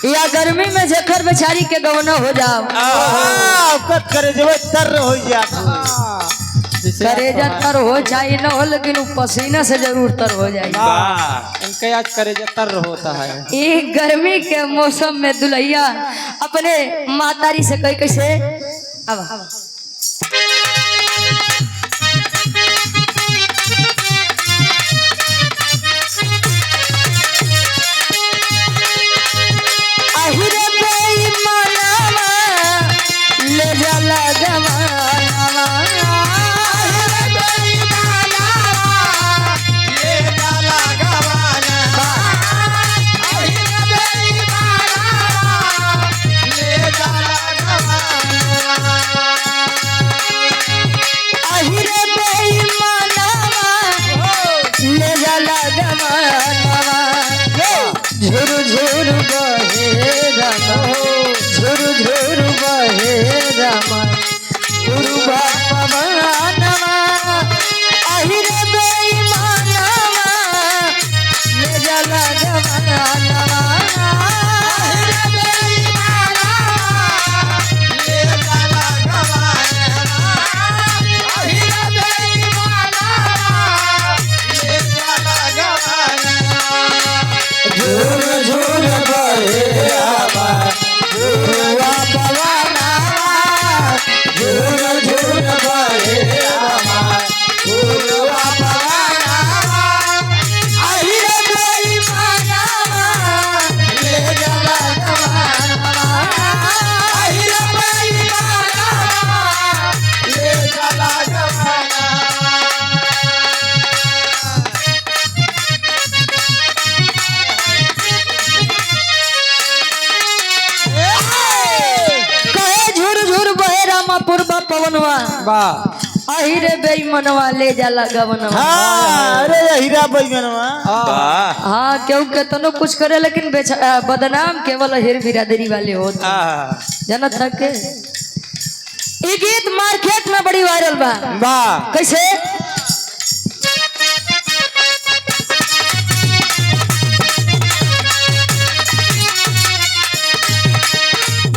या गर्मी में जेखर बेचारी के गवना हो जाओ करे जब तर हो जा करेजा तर हो जाए न हो लेकिन पसीना से जरूर तर हो जाए। इनके आज करेजा तर होता है। ये गर्मी के मौसम में दुल्हैया अपने मातारी से कही कैसे अब ले जाला जमाना झुर झुर बहे रमा झुर झुर बहे रमा गुरुबा पवनवा अहिरे बेईमानवा ले जाला जमानवा अहिरे बेईमानवा ले जाला जमानवा अहिरे बेईमानवा ले जाला जमानवा झुर झुर बहे रमा गुरुबा पवनवा झुर झुर बहे रमा गुरुबा पवनवा अहिरे बेईमानवा ले जाला जमानवा अहिरे बेईमानवा ले जाला जमानवा। पूर्वा पवनवा अहिरे बेईमानवा ले जाला गवनवा। अरे हीरा बेईमानवा हाँ क्यों के तनो कुछ करे लेकिन बदनाम केवल हिर बिरादरी वाले होते जनत है के। ये गीत मार्केट में बड़ी वायरल बा कैसे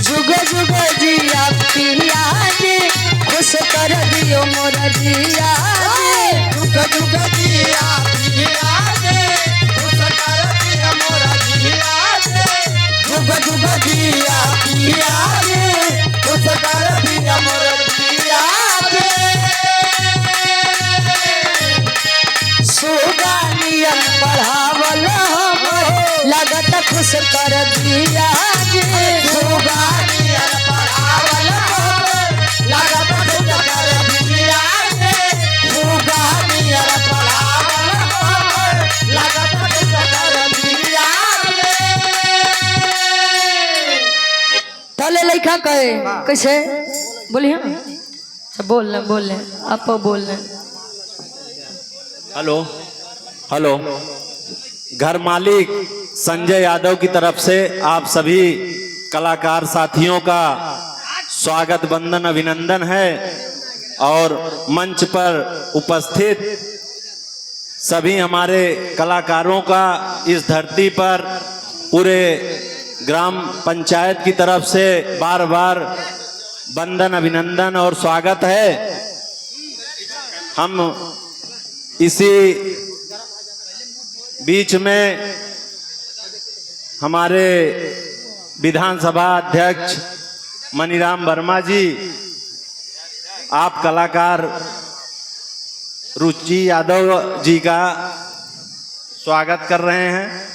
जुग जुग जिया पिया खुश कर दियो मोरा जिया जुग जुग जिया पिया खुश कर दियो मोरा जिया जुग जुग जिया पिया खुश कर दियो मोरा जिया सुगानियन बढ़ावल हम लगत खुश कर दिया सुगानियन बढ़ावल लगत खुश कर दिया सुगानियन बढ़ावल लगत खुश कर दिया। तले लइका कहे कैसे बोलिए बोल ले आप बोल ले। हेलो हेलो घर मालिक संजय यादव की तरफ से आप सभी कलाकार साथियों का स्वागत वंदन अभिनंदन है और मंच पर उपस्थित सभी हमारे कलाकारों का इस धरती पर पूरे ग्राम पंचायत की तरफ से बार बार वंदन अभिनंदन और स्वागत है। हम इसी बीच में हमारे विधानसभा अध्यक्ष मनीराम वर्मा जी आप कलाकार रुचि यादव जी का स्वागत कर रहे हैं।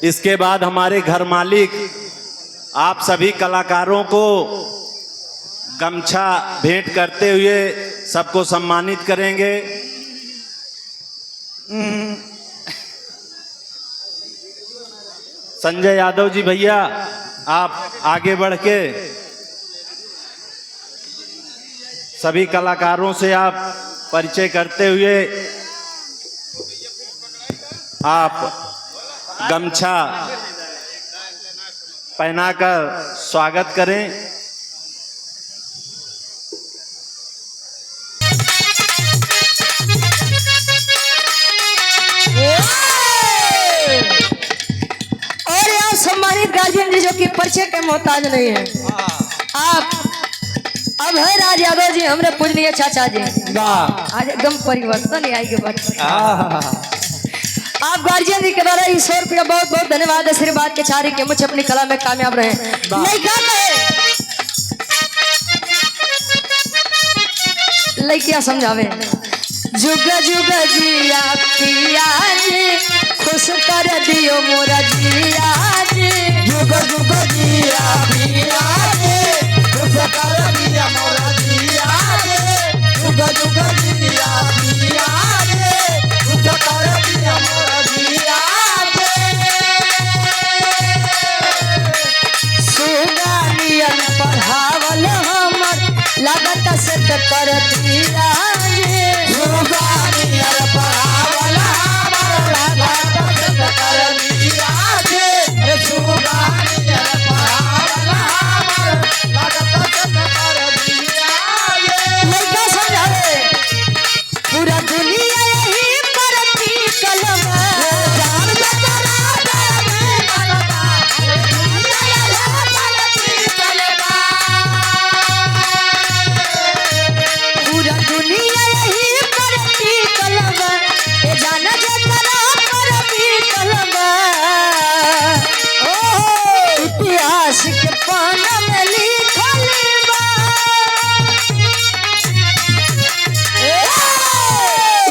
इसके बाद हमारे घर मालिक आप सभी कलाकारों को गमछा भेंट करते हुए सबको सम्मानित करेंगे। संजय यादव जी भैया आप आगे बढ़ के सभी कलाकारों से आप परिचय करते हुए आप गमछा पहनाकर स्वागत करें। की परिचय के मोहताज नहीं है। आप अब है राज यादव जी, हमरे पूजनीय चाचा जी। आज एकदम परिवर्तन ही आएगी बात। आप गार्जियन जी के द्वारा 100 रुपया बहुत बहुत धन्यवाद। आशीर्वाद के चारी के मुझे अपनी कला में कामयाब रहे। लड़कियां समझावे जुग जुग जिया पिया जी, खुश कर दियो मोरा जिया जी। जुग जुग जिया पिया जी, खुश कर दियो मोरा जिया जी। जुग जुग जिया पिया जी, खुश कर दियो मोरा जिया जी। सुगानियन पढ़ावल हमर लागत से कर दिया जी। सुगानियन पढ़ावल हमर लागत से कर दिया जी। सुगानियन पढ़ावल हमर लागत से कर दिया जी। लड़का समझावे पूरा दुनिया यही परती कलमा जान बेचारा में कलमा दुनिया यही परती कलमा। पूरा दुनिया यही परती कलमा ए जाना जतरा परती कलमा। ओ इतिहास के पाना में लिखल बा।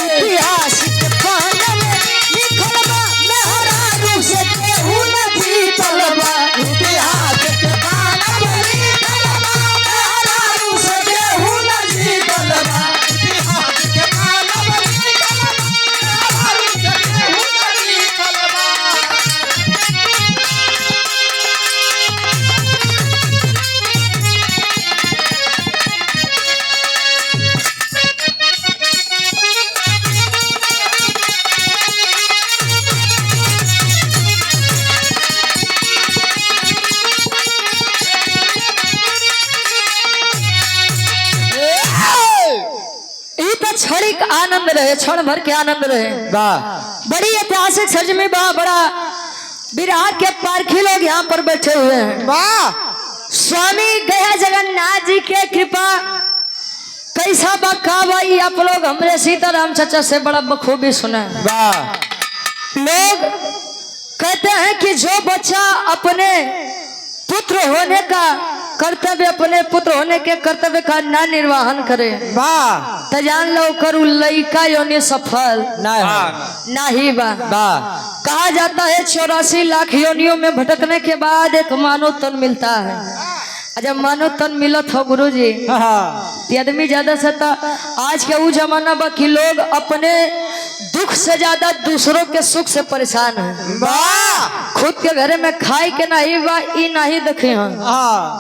इतिहास के पाना में लिखल बा, मेहरारू से केहू न जीतल बा। इतिहास के पाना में लिखल बा, मेहरारू से केहू न जीतल बा। इतिहास के पाना में लिखल बा, मेहरारू से केहू न जीतल बा। ई तो क्षणिक आनंद रहे, क्षण भर के आनंद रहे। बड़ी ऐतिहासिक सरजमी बा, बड़ा बिहार के पारखी लोग यहाँ पर बैठे हुए हैं। स्वामी गया जगन्नाथ जी के कृपा कैसा बका भाई, आप लोग हमरे सीताराम चाचा से बड़ा बखूबी सुना है। लोग कहते हैं कि जो बच्चा अपने पुत्र होने का कर्तव्य, अपने पुत्र होने के कर्तव्य का ना निर्वाहन करे तो जान लो करू लइका योनि सफल नहीं बा। कहा जाता है 84 लाख योनियों में भटकने के बाद एक मानव तन मिलता है। जब मानव तन मिलत हो गुरु जी आदमी ज्यादा से आज के वो जमाना बा कि लोग अपने दुख से ज्यादा दूसरों के सुख से परेशान है। खुद के घरे में खाए के नहीं बा ई नहीं देखे हैं,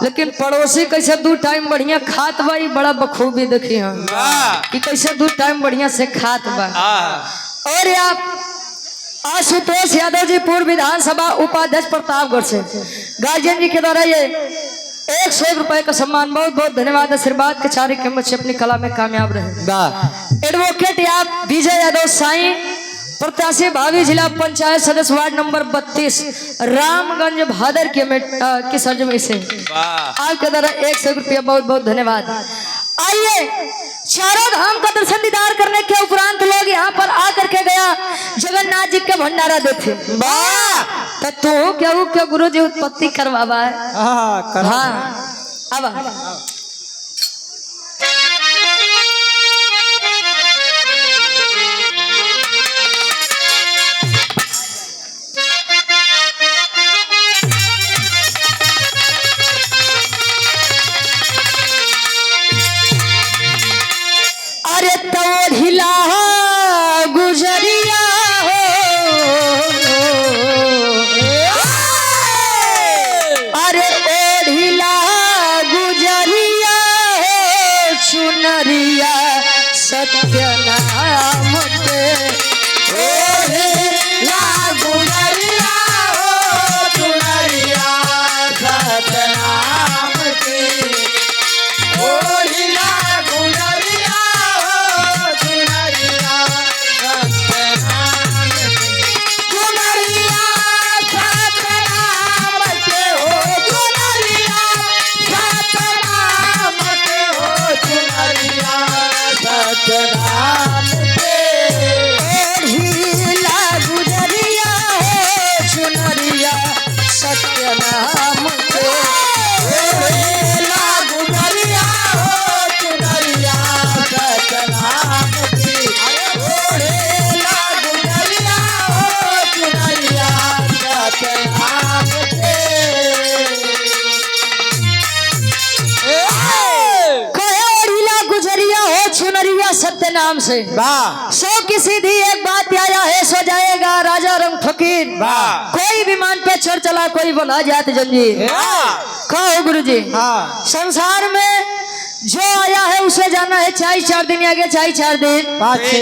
लेकिन पड़ोसी कैसे 2 टाइम बढ़िया खात बा ई बड़ा बखूबी देखे हैं कि कैसे 2 टाइम बढ़िया से खात बा। और आप आशुतोष यादव जी पूर्व विधानसभा उपाध्यक्ष प्रतापगढ़ से गार्जियन जी के द्वारा ये 100 रुपए का सम्मान, बहुत बहुत धन्यवाद। आशीर्वाद के चारे के मुझे अपनी कला में कामयाब रहे। एडवोकेट आप विजय यादव साईं, प्रत्याशी भावी जिला पंचायत सदस्य वार्ड नंबर 32 रामगंज भादर की सरजमी से आपके द्वारा 100 रुपया, बहुत बहुत धन्यवाद। आइए चारों धाम का दर्शन दीदार करने के उपरांत लोग यहाँ पर आकर के गया जगन्नाथ जी के भंडारा देते। तो तू क्या गुरु जी उत्पत्ति करवावा है। हाँ अब अरे तो ढिला गुजरिया हो, अरे ओ ढिला गुजरिया हो, चुनरिया सत्यनाम के। ओ ढिला गुजरिया हो, चुनरिया सत्यनाम के। ओ ढिला गुजरिया नाम से। ओढ़ेला गुजरिया हो चुनरिया सतनाम की। ओढ़ेला गुजरिया हो चुनरिया सतनाम की। कहे ओढ़िला गुजरिया हो चुनरिया सत्य नाम से। वाह सौ की सीधी एक बात आया है सो जाएगा राजा रंग फकीर। वाह। कोई विमान पे चढ़ चला कोई बना जात जंजीर। कहो गुरु जी हाँ संसार में जो आया है उसे जाना है चाहे 4 दिन आगे चाहे 4 दिन पाछे।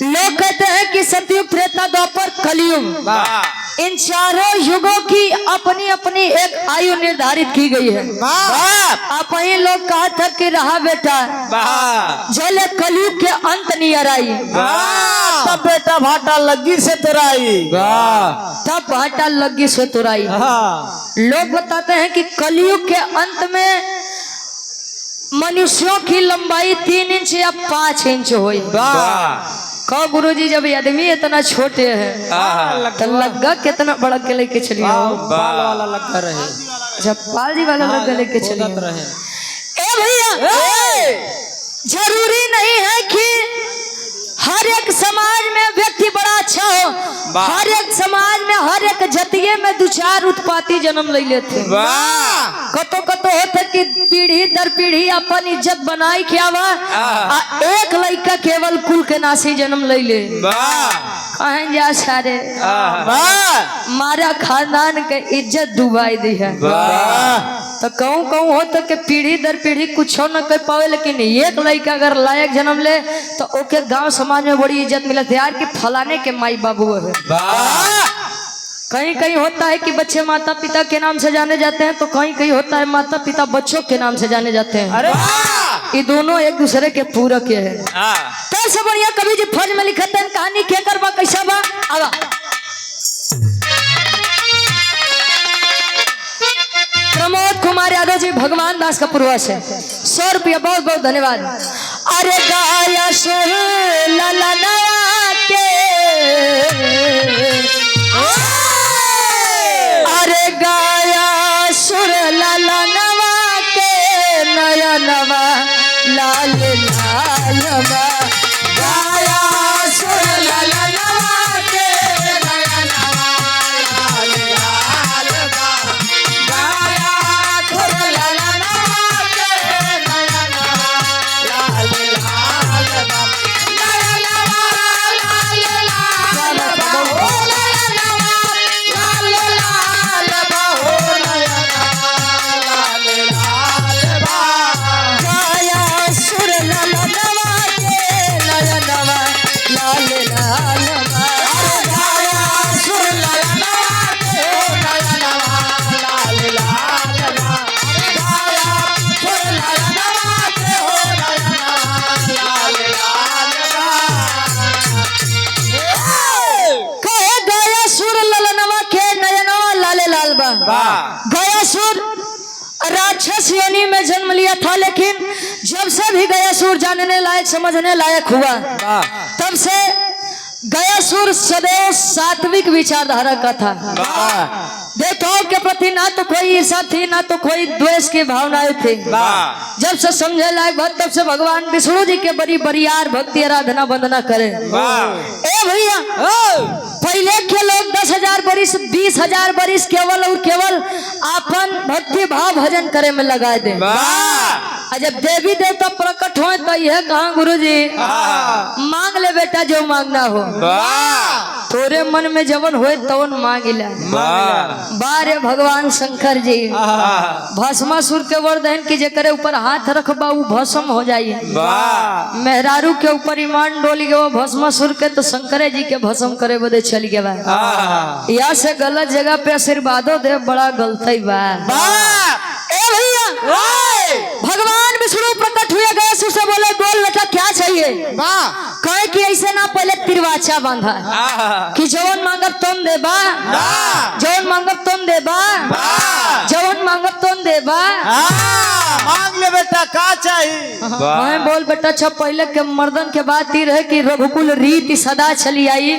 लोग कहते हैं कि सतयुग त्रेता द्वापर कलयुग वाह इन चारों युगों की अपनी अपनी एक आयु निर्धारित की गई है। वाह आप ही लोग कहा था कि रहा बेटा वाह जले कलयुग के अंत नियर आई। वाह तब बेटा भाटा लगी से तुराई। वाह तब भाटा लगी से तुराई। हाँ लोग बताते हैं कि कलयुग के अंत में मनुष्यों की लंबाई 3 इंच या 5 इंच हुई। वाह कहो गुरुजी जब आदमी इतना छोटे है तो लग्गा कितना बड़ा के लेके चलिए बाल वाला लगा रहे। जब पालजी वाला लग्गा लेके चलिए रहे। ए भैया जरूरी नहीं है कि हर एक समाज में व्यक्ति बड़ा अच्छा हो। हर एक समाज में हर एक जतिये में 2-4 उत्पाती जन्म ले लेते। कतो कतो होते कि पीढ़ी दर पीढ़ी अपन इज्जत बनाई क्या आ एक लड़का केवल कुल के नासी जन्म ले ले। कहें जा सारे मारा खानदान के इज्जत डुबाई दी है। तो कहूँ कहूँ हो तो कि पीढ़ी दर पीढ़ी कुछ न कर पावे लेकिन एक लड़का अगर लायक जन्म ले तो ओके गांव समाज में बड़ी इज्जत मिलत है यार कि फलाने के माई बाबू है। कहीं कहीं होता है कि बच्चे माता पिता के नाम से जाने जाते हैं तो कहीं कहीं होता है माता पिता बच्चों के नाम से जाने जाते हैं। अरे ये दोनों एक दूसरे के पूरक है। तो सब बढ़िया कवि जी फौज में लिखते हैं कहानी के करवा कैसा बा आवा प्रमोद कुमार यादव जी भगवान दास का पूर्वज है। 100 रुपया बहुत बहुत धन्यवाद। अरे गाया सुर ललना के अरे गाया सुर ललनवा के नयनवा लाल लालवा गाया सुर ललनवा के नयनवा लाल लालवा गाया सुर ललनवा के नयनवा लाल लालवा नयनवा लाल लालवा गयासुर राक्षस योनि में जन्म लिया था लेकिन जब से भी गयासुर जानने लायक समझने लायक हुआ तब से गयासुर सदैव सात्विक विचारधारा का था। देवताओं के प्रति ना तो कोई ईर्ष्या थी ना तो कोई द्वेष की भावनाएं थी। जब से समझे लायक भक्त तब से भगवान विष्णु जी के बड़ी बरियार भक्ति आराधना वंदना करे। ए भैया पहले के लोग 10,000 बरिस 20,000 बरिस केवल और केवल अपन भक्ति भाव भजन करे में लगा दे। जब देवी देवता प्रकट हो तो यह कहा गुरु जी मांग ले बेटा जो मांगना हो तोरे मन में जवन होए तवन मांगिला। बारे भगवान शंकर जी भस्मासुर के वरदान की जेकरे ऊपर हाथ रखबा वो भस्म हो जाइए। मेहरारू के ऊपर ईमान डोली गए भस्मासुर के तो शंकर जी के भस्म करे बदे चल गया। यहाँ से गलत जगह पे आशीर्वादो दे बड़ा गलती बा। ए भैया भगवान विष्णु प्रकट हुए गए से बोले बोल बेटा क्या चाहिए। कहे कि ऐसे ना पहले तिरवाचा बांधा कि जवन मांगब तुम देबा जवन मांगब तुम देबा जवन मांगब तुम देबा। मांग ले बेटा का चाहिए? मैं बोल बेटा अच्छा पहले के मर्दन के बात ही रहे कि रघुकुल रीति सदा चली आई,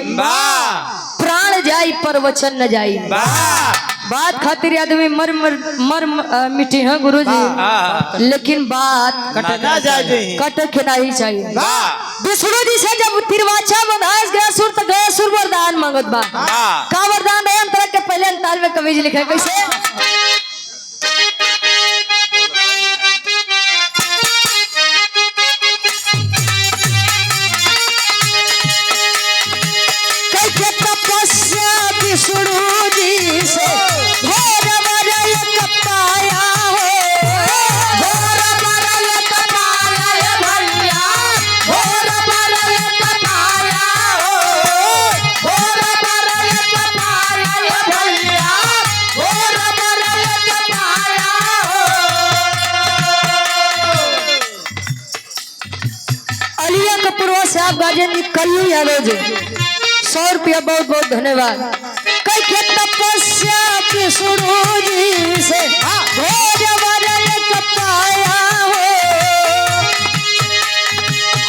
प्राण जाई पर वचन न जाई। बात खातिर आदमी मर मर मर मिट्टी है गुरुजी, लेकिन बात कटना चाहिए, कट के नहीं चाहिए। विष्णु जी से जब तिरवाचा बंधास गया सुर तो गया सुर वरदान मांगत बा। का वरदान है अंतरा के पहले अंताल में कवि जी लिखे कैसे? तपस्या विष्णु जी से घोर मरल कपाया हो, घोर मरल कपाया भैया, घोर मरल कपाया हो, घोर मरल कपाया भैया, घोर मरल कपाया हो। अलिया कपूरवा से आप गार्जियन कल्लू यादव जी 100 रुपया बहुत बहुत धन्यवाद। कई के तपस्या विष्णु जी से भोज मरल कपाया हो,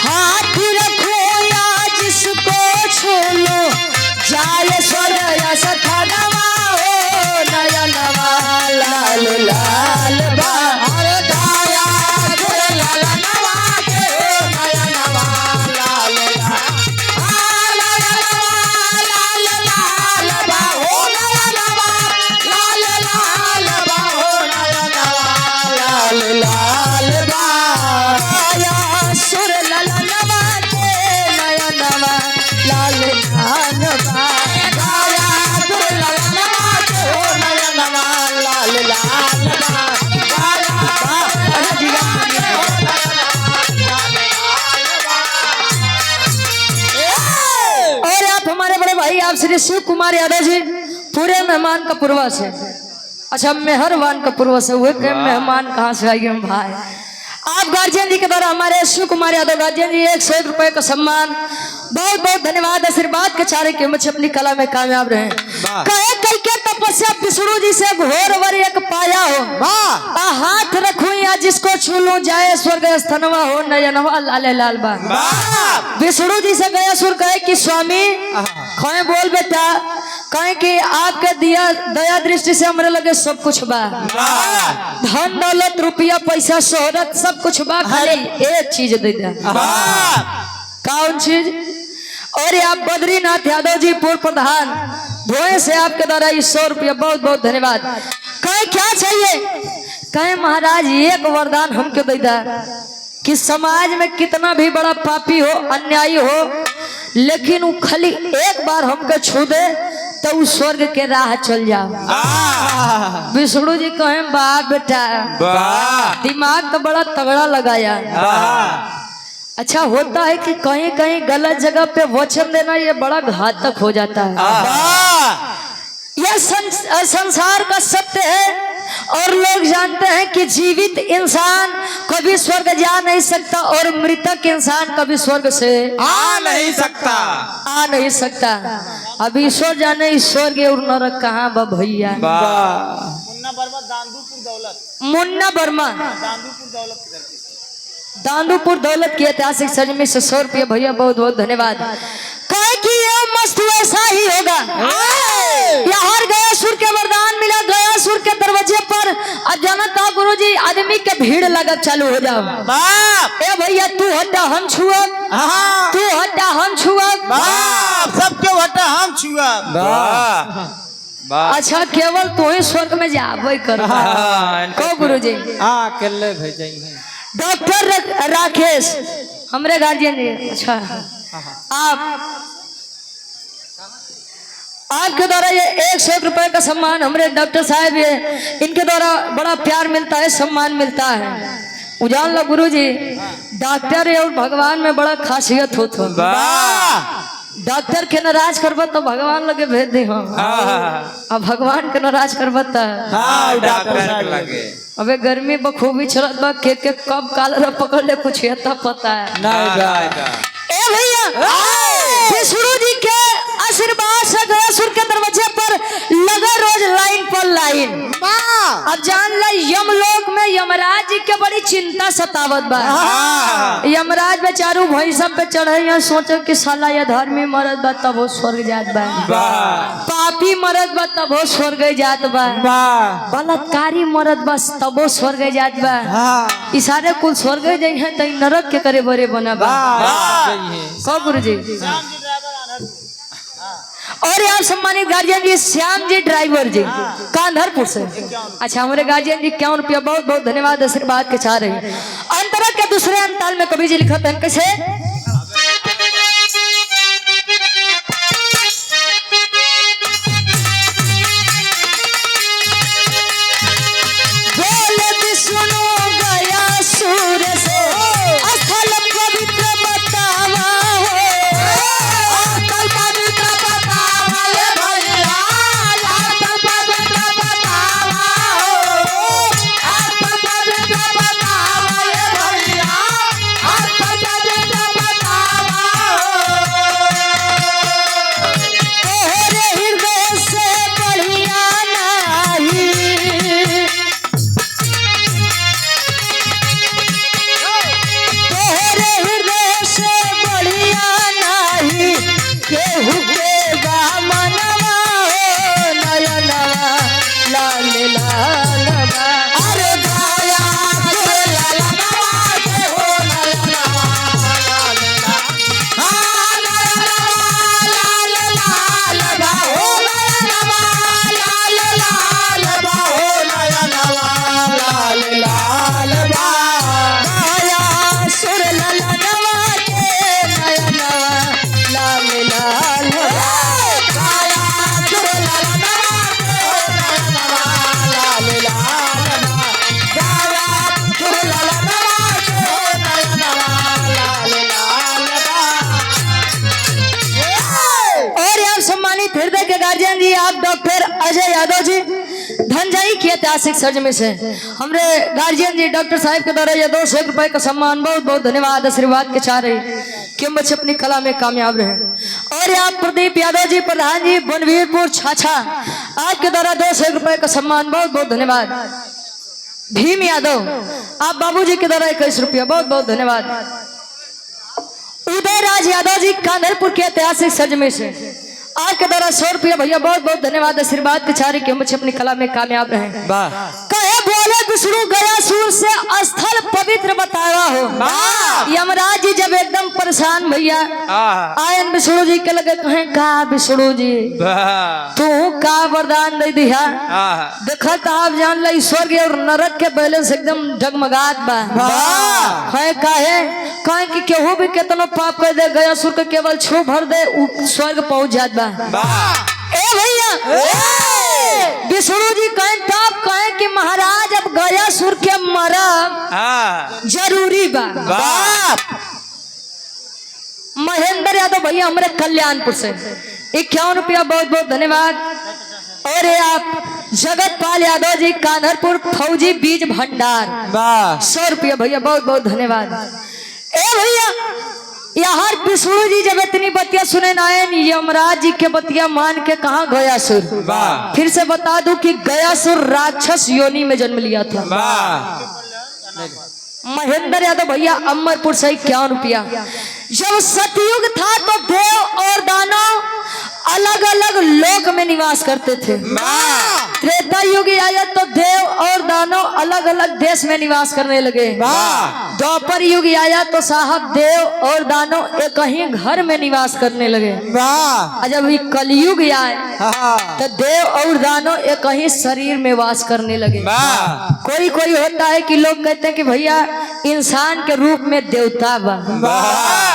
हाथ रखो या जिसको छू लो जाए स्वर्ग या सथनवा हो, नया नवा लाल लाल बाहर गाया लाल नवा के नया नवा लाल लाल बाया सुर ललनवा के नया नवा लाल लाल बाया सुर ललनवा के नया नवा लाल लाल बाया। और आप हमारे बड़े भाई आप श्री शिव कुमार यादव जी पूरे मेहमान का पूर्वा से, अच्छा मेहरबान का पूर्व से हुए के मेहमान कहाँ से आएंगे भाई? आप गार्जियन जी के द्वारा हमारे शिव कुमार यादव गार्जियन जी 101 रुपए का सम्मान, बहुत बहुत धन्यवाद। आशीर्वाद के चारे के मुझे अपनी कला में कामयाब रहे। कहे कल के तपस्या विष्णु जी से घोर वर एक पाया हो, हाथ रखूं या जिसको छू लूं जाए स्वर्ग स्थनवा हो, नयनवा लाले लाल बा। विष्णु जी से गया सुर कहे कि स्वामी खोए बोल बेटा, कहे कि आपके दिया दया दृष्टि से हमरे लगे सब कुछ बा, धन दौलत रुपया पैसा शोहरत सब कुछ बा, खाली एक चीज दे दे। कौन चीज? और आप बद्रीनाथ यादव जी पूर्व प्रधान धोए से आपके द्वारा 100 रुपया बहुत बहुत धन्यवाद। कहे क्या चाहिए? कहे महाराज एक वरदान हमको दे दा कि समाज में कितना भी बड़ा पापी हो अन्यायी हो, लेकिन वो खाली एक बार हमको छू दे तो उस स्वर्ग के राह चल जाओ। विष्णु जी कहे वाह बेटा, दिमाग तो बड़ा तगड़ा लगाया। अच्छा होता है कि कहीं कहीं गलत जगह पे वचन देना ये बड़ा घातक हो जाता है। यह संसार का सत्य है और लोग जानते हैं कि जीवित इंसान कभी स्वर्ग जा नहीं सकता और मृतक इंसान कभी स्वर्ग से आ नहीं सकता। अब ईश्वर जाने स्वर्ग और नरक कहाँ बा भैया। मुन्ना वर्मा दांदूपुर दौलत की ऐतिहासिक सरजमी से 100 रुपये भैया बहुत बहुत धन्यवाद। कहे कि ये मस्त वैसा ही होगा। यहाँ गया सुर के वरदान मिला, गया सुर के दरवाजे पर अजानता गुरु जी आदमी के भीड़ लगत चालू हो जाओ। ए भैया तू हटा हम छुअब, तू हटा हम छुअब, सबके हटा हम छुअब। अच्छा केवल तू ही स्वर्ग में जाबे कर को गुरु जी। अकेले भेजेंगे। डॉक्टर राकेश हमरे गार्जियन जी। अच्छा आपके द्वारा ये 101 रुपए का सम्मान हमारे डॉक्टर साहब ये इनके द्वारा बड़ा प्यार मिलता है, सम्मान मिलता है। उजान लो गुरु जी, डॉक्टर और भगवान में बड़ा खासियत होता है। डॉक्टर के नाराज करबत तो भगवान लगे भेज दे हम, अब भगवान के नाराज करबत अबे गर्मी बखूबी चलत बा, के कब कालर पकड़ ले कुछ तो पता है ए भैया। विष्णु जी के आशीर्वाद से गया सुर के दरवाजे पर लगा रोज लाइन पर लाइन। अब जान ला यम लोक में ना यमराज जी के बड़ी चिंता सतावत बा। यमराज बेचारू भैंसा पे चढ़े यहाँ सोचे कि साला ये धर्मी मरद बा तब वो स्वर्ग जात बा, पापी मरद बा तब वो स्वर्ग जात बा, बलात्कारी मरद बा तब वो स्वर्ग जात बा, इशारे कुल स्वर्ग जाइ है तो नरक के करे बरे बना बा। कहो गुरु जी। और यार सम्मानित गार्जियन जी श्याम जी ड्राइवर जी कांधरपुर से, अच्छा हमारे गार्जियन जी 51 रुपया बहुत बहुत धन्यवाद आशीर्वाद के चाह रहे हैं। अंतरा के दूसरे अंताल में कवि जी लिखते हैं कैसे, गार्जियन जी आप डॉक्टर अजय यादव जी धनजई की ऐतिहासिक सर्जमी से हमारे गार्जियन जी डॉक्टर साहब के द्वारा ये 200 रुपए का सम्मान बहुत बहुत धन्यवाद आशीर्वाद के चाह रहे कि हम बच्चे अपनी कला में कामयाब रहे। और यहाँ प्रदीप यादव जी प्रधान जी बनवीरपुर छाछा आपके द्वारा 200 रुपए का सम्मान बहुत बहुत धन्यवाद। भीम यादव आप बाबूजी के द्वारा 21 रुपया बहुत बहुत धन्यवाद। उदय राज यादव जी कांधरपुर के ऐतिहासिक सर्जमी से आपके द्वारा 100 रुपया भैया बहुत बहुत धन्यवाद आशीर्वाद के चारे कि मुझे अपनी कला में कामयाब रहे। कहे बोले विष्णु गया सूर से स्थल पवित्र बताया हो। यमराज जी जब एकदम परेशान भैया आयन विष्णु जी के लगे कहे का विष्णु जी तू का वरदान दे दिया देखा तो आप जान लो स्वर्ग और नरक के बैलेंस एकदम डगमगात बा। कहे कि केहू भी केतनो पाप कर दे गया सुर के केवल छू भर दे स्वर्ग पहुंच जात बा। ए भैया विष्णु जी कहें तब कहे कि महाराज अब गया सुर के मरब जरूरी बा। महेंद्र यादव भैया हमारे कल्याणपुर से 51 रुपया बहुत बहुत धन्यवाद। और आप जगत पाल यादव जी कांधरपुर फौजी बीज भंडार 100 रुपया भैया बहुत बहुत धन्यवाद। ए भैया यहाँ विष्णु जी जब इतनी बतिया सुने नायन यमराज जी के बतिया मान के कहा गयासुर। फिर से बता दूं कि गयासुर राक्षस योनि में जन्म लिया था। महेंद्र यादव भैया अमरपुर से 51 रुपया। जब सतयुग था तो देव और दानव अलग अलग लोक में निवास करते थे। त्रेता युग आया तो देव और दानव अलग अलग देश में निवास करने लगे। द्वापर युग आया तो साहब देव और दानव एक ही घर में निवास करने लगे। जब कलयुग आए तो देव और दानव एक ही शरीर में वास करने लगे। कोई कोई होता है कि लोग कहते हैं कि भैया इंसान के रूप में देवता बा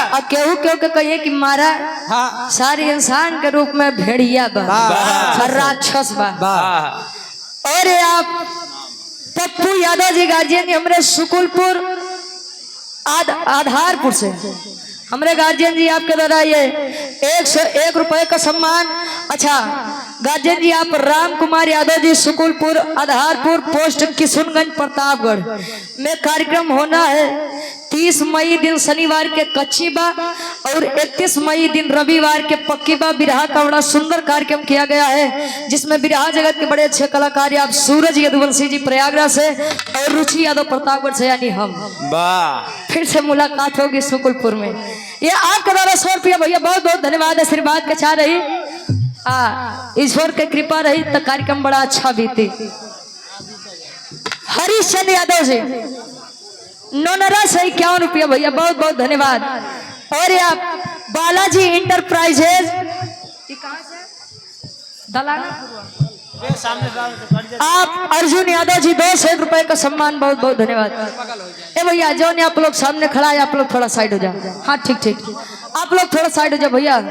और केहू केहू के कहिए कि मारा सारे इंसान के रूप में भेड़िया बा राक्षस बा। और आप पप्पू यादव जी गार्जियन जी हमारे सुकुलपुर आधारपुर से हमारे गार्जियन जी आपके द्वारा ये 101 रुपए का सम्मान। अच्छा गार्जियन जी आप राम कुमार यादव जी सुकुलपुर आधारपुर पोस्ट किशुनगंज प्रतापगढ़ में कार्यक्रम होना है 30 मई दिन शनिवार के कच्ची बा और 31 मई दिन रविवार के पक्की बा। बिरहा का बड़ा सुंदर कार्यक्रम किया गया है जिसमें बिरहा जगत के बड़े अच्छे कलाकार आप सूरज यदुवंशी जी प्रयागराज से और रुचि यादव प्रतापगढ़ से, यानी हम फिर से मुलाकात होगी सुकुलपुर में। ये आपके द्वारा 100 रुपया भैया, बहुत बहुत धन्यवाद। आशीर्वाद के चाह रही ईश्वर के कृपा रही तो कार्यक्रम बड़ा अच्छा बीती। हरीशचंद्र यादव जी नोनरा से 51 रुपया भैया, बहुत बहुत धन्यवाद। और आप बालाजी इंटरप्राइजेज आप अर्जुन यादव जी 200 रुपए का सम्मान, बहुत बहुत धन्यवाद। ए भैया जो ने आप लोग सामने खड़ा है, आप लोग थोड़ा साइड हो जाओ। हाँ ठीक ठीक, आप लोग थोड़ा साइड हो जाओ भैया,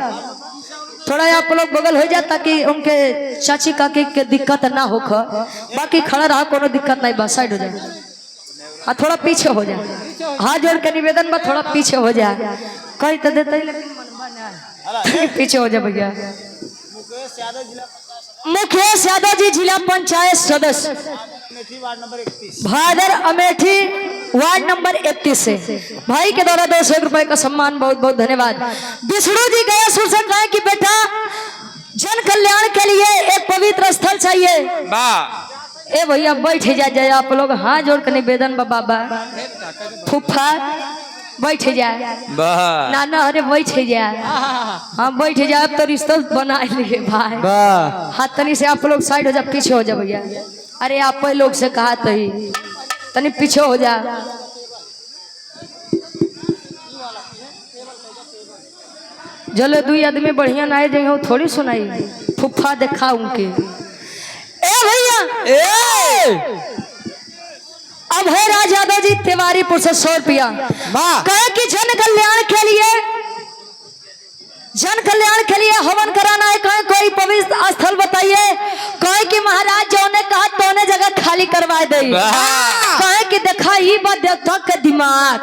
थोड़ा आप लोग बगल हो जाए ताकि उनके चाची काकी के दिक्कत ना हो। बाकी खड़ा रहा, कोनो दिक्कत नहीं, बस साइड हो जाए। हाँ थोड़ा पीछे हो जाए, हाथ जोड़ के निवेदन बा थोड़ा पीछे हो जाए। कहीं तो देते ही लेकिन पीछे हो जाए भैया। मुकेश यादव जी जिला पंचायत सदस्य भादर अमेठी वार्ड नंबर 31 से भाई के द्वारा 200 रुपए का सम्मान, बहुत बहुत धन्यवाद। विष्णु जी गया सुरसन राय की बेटा जन कल्याण के लिए एक पवित्र स्थल चाहिए। ए भैया बैठ जाए आप लोग, हाथ जोड़ के निवेदन बाबा फूफा बैठ जाए, नाना अरे बैठ जाए। हाँ बैठ जाए, अब तो रिश्ता बना लिए भाई। हाथ तनी से आप लोग साइड हो जा, पीछे हो जा भैया। अरे आप लोग से कहा तनी पीछे हो जा। जलो 2 आदमी बढ़िया ना आए जाए थोड़ी सुनाई, फुफा देखा उनके। ए भैया अब है राज यादव जी तिवारीपुर से 100 रुपया कहे कि जन कल्याण के लिए हवन कराना है। कहे कोई पवित्र स्थल बताइए। कहे कि महाराज जो ने कहा तो ने जगह खाली करवा दे। कहे कि देखा ही बात देखा के दिमाग।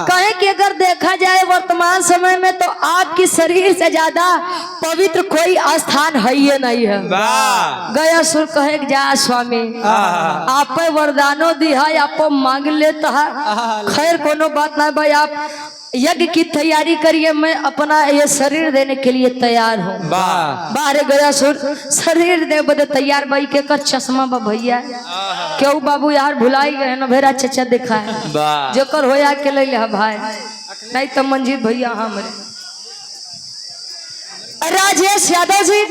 कहे कि अगर देखा जाए वर्तमान समय में तो आपकी शरीर से ज्यादा पवित्र कोई स्थान है ही नहीं है। गया सुर कहे जा स्वामी आप वरदानो दी है, आप मांग लेता है। खैर कोनो बात ना भाई, आप यज्ञ की तैयारी करिए, मैं अपना ये शरीर देने के लिए तैयार हूँ। बाहर गया सुर शरीर दे बदे तैयार भाई के कर चश्मा बा भैया क्यों बाबू यार भुलाई गए ना भेरा चचा देखा है जोकर होया के ले ले भाई, नहीं तो मंजीत भैया हमारे। राजेश यादव जी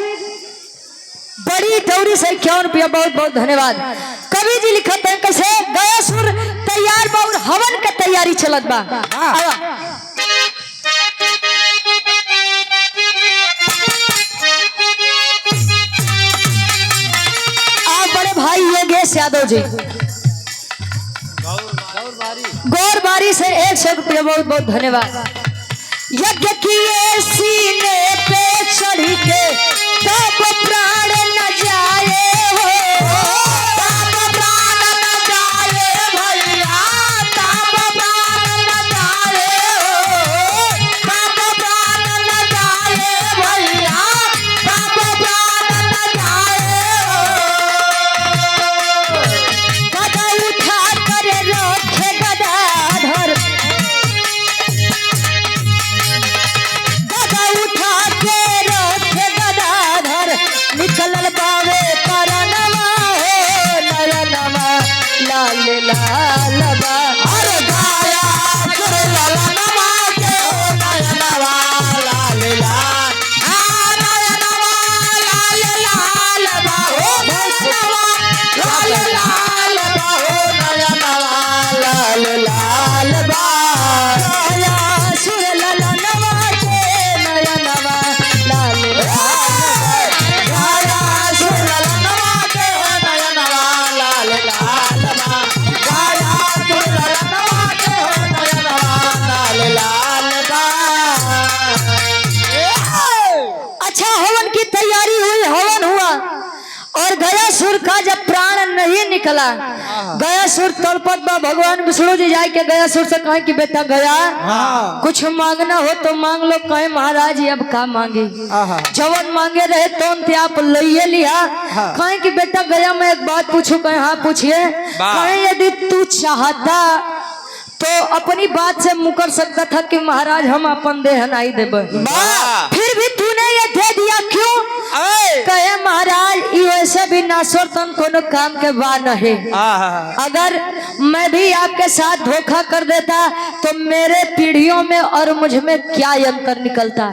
बड़ी टौरी से 51 रुपया, बहुत बहुत धन्यवाद। कवि जी लिखते हैं कैसे गया सुर तैयार बा और हवन का तैयारी चलत बा। आप बड़े भाई योगेश यादव जी गौरबारी से 100 रुपया, बहुत बहुत धन्यवाद। यज्ञ किए सीने पे चढ़ के तब प्राण न जाए हो, तब प्राण न जाए भैया, तब प्राण न जाए हो, तब प्राण न जाए भैया, तब प्राण न जाए हो। गदा उठा कर रखे गदाधर, निकलल बावे परनवा हो नयनवा लाल लाल बा। अरे गाया सुर ललनवा के नयनवा लाल लाल, नयनवा लाल लाल बा हो नयनवा लाल लाल बा हो नयनवा लाल लाल बा। गाया सुर ललनवा के नयनवा लाल लाल, गयासुर का जब प्राण नहीं निकला, गयासुर तड़पत बा, भगवान विष्णु जी जाए के गयासुर से कहे कि बेटा गया कुछ मांगना हो तो मांग लो। कहे महाराज अब का मांगे, जवन मांगे रहे तो आप लइए लिया। कहे कि बेटा गया मैं एक बात पूछूं। कहे हाँ पूछिए। कहे यदि तू चाहता तो अपनी बात से मुकर सकता था कि महाराज हम अपन देह नहीं देबे, फिर भी तूने ये दे दिया क्यों? कहे महाराज ये वैसे भी नासोर तन कोनो काम के बा नहीं। अगर मैं भी आपके साथ धोखा कर देता तो मेरे पीढ़ियों में और मुझ में क्या अंतर निकलता।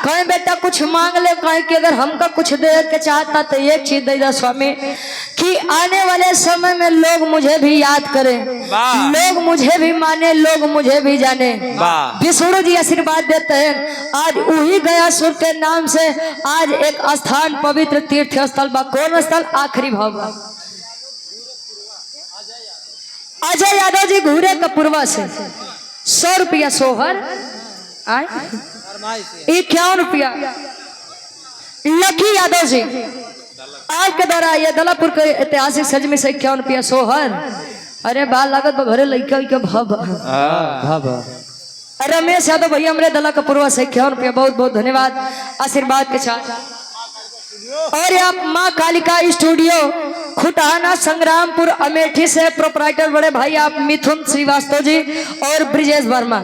कहे बेटा कुछ मांग ले, कहे कि अगर हमका कुछ दे के चाहता तो एक चीज दे दो स्वामी कि आने वाले समय में लोग मुझे भी याद करें, लोग मुझे भी माने, लोग मुझे भी जाने। विष्णु जी आशीर्वाद देते हैं। आज वही गयासुर के नाम से आज एक स्थान पवित्र तीर्थ स्थल बा। कौन स्थल? आखिरी भाव बा। अजय यादव जी घूरे कपूरवा से 100 रुपया सोहर आए 51 रुपया। लकी यादव जी आपके द्वारा ये दलापुर के ऐतिहासिक सज में से 51 रुपया सोहर। अरे बाल लागत घरे लड़का के भाव। रमेश यादव भैया हमरे दला कपूरवा से 51 रुपया, बहुत बहुत धन्यवाद आशीर्वाद के साथ। और आप माँ कालिका स्टूडियो खुटहाना संग्रामपुर अमेठी से प्रोपराइटर बड़े भाई आप मिथुन श्रीवास्तव जी और ब्रिजेश वर्मा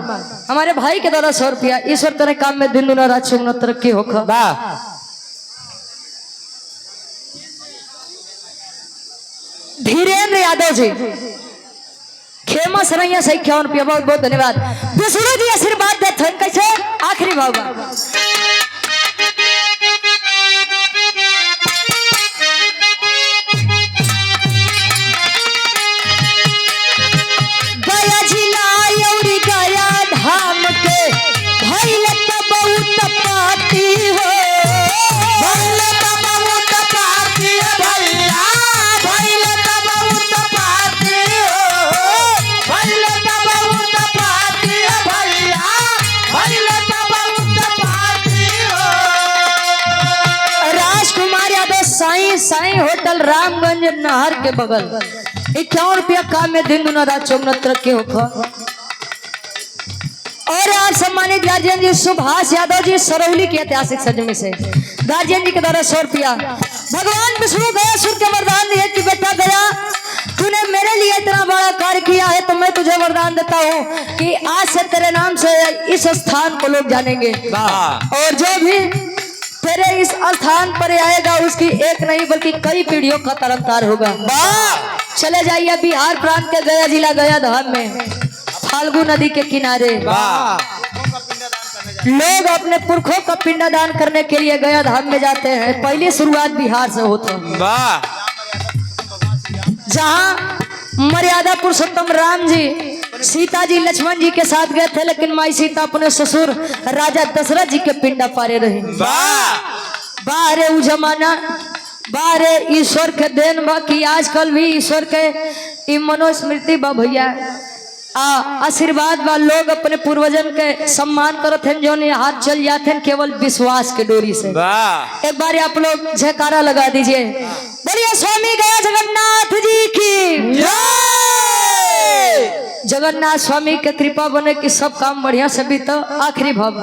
हमारे भाई के द्वारा 100 रुपया। ईश्वर तेरे काम में दिन दुना रात सुगना तरक्की हो। धीरेन्द्र यादव जी खेमा सरैया से 51 रुपया, बहुत बहुत धन्यवाद। विष्णु जी आशीर्वाद देते हैं। कैसे? आखिरी भाव गया जिला यौरी गया धाम के भइल त बहुत पाती हो, भइल त बहुत पाती भैया, भइल त बहुत पाती हो, भइल त बहुत पाती भैया, भइल त बहुत पाती हो। राजकुमार यादव साईं होटल रामगंज नहर के बगल 51 रुपया काम में दिन दुना रात चौगना तरक्की हो। और आप सम्मानित गार्जियन जी सुभाष यादव जी सरौली की ऐतिहासिक सजमी से गार्जियन जी के द्वारा 100 रुपया। भगवान विष्णु गयासुर के वरदान दिए कि बेटा गया तूने मेरे लिए इतना बड़ा कार्य किया है तो मैं तुझे वरदान देता हूँ कि आज से तेरे नाम से इस स्थान को लोग जानेंगे और जो भी तेरे इस स्थान पर आएगा उसकी एक नहीं बल्कि कई पीढ़ियों का तरफदार होगा। चले जाइए बिहार प्रांत के गया जिला गया धाम में फाल्गु नदी के किनारे लोग अपने पुरखों का पिंडदान करने के लिए गया धाम में जाते हैं। पहली शुरुआत बिहार से होती है जहाँ मर्यादा पुरुषोत्तम राम जी सीता जी लक्ष्मण जी के साथ गए थे, लेकिन माई सीता अपने ससुर राजा दशरथ जी के पिंडा पारे रही। बाहरे उ जमाना बाहरे ईश्वर के देन बा कि आजकल भी ईश्वर के मनुस्मृति बा भैया आशीर्वाद बा। लोग अपने पूर्वजन के सम्मान करते हैं जो हाथ चल जाते हैं केवल विश्वास के डोरी से। एक बार आप लोग जयकारा लगा दीजिए। बोलिए स्वामी गया जगन्नाथ जी की जय। जगन्नाथ स्वामी के कृपा बने कि सब काम बढ़िया से भी। तो आखिरी भाव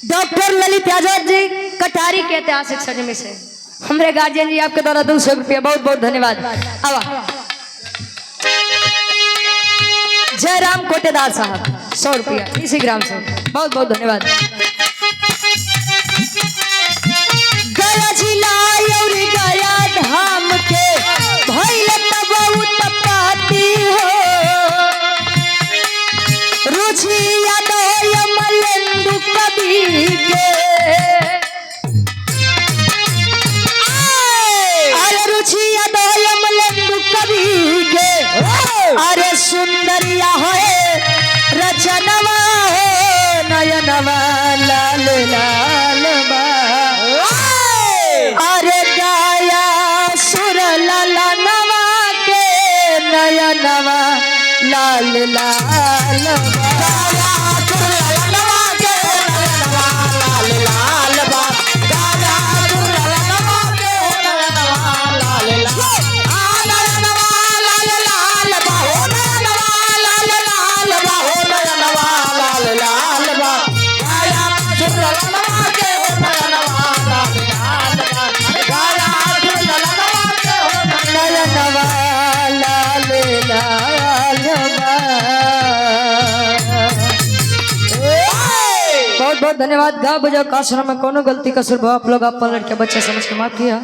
डॉक्टर ललित यादव जी कटारी के ऐतिहासिक सजमी से हमारे गार्जियन जी आपके द्वारा 200 रुपया, बहुत बहुत धन्यवाद। अब जयराम कोटेदार साहब 100 रुपया इसी ग्राम से, बहुत बहुत धन्यवाद। गया जिला और गया धाम के भइल त बहुत पाती हो, रुचि यादव मलेंदु कवि के अरे रुचि यादव मलेंदु कवि के अरे सुंदरिया है रचनवा हो नयनवा लाल लाल बा अरे गाया सुर लाला नवा के नयनवा लाल लाल बा नयनवा लाल लाल धन्यवाद। गा बजाओ का में कोनो गलती का सुर आप लोग आप लड़के बच्चे समझ के माफ किया।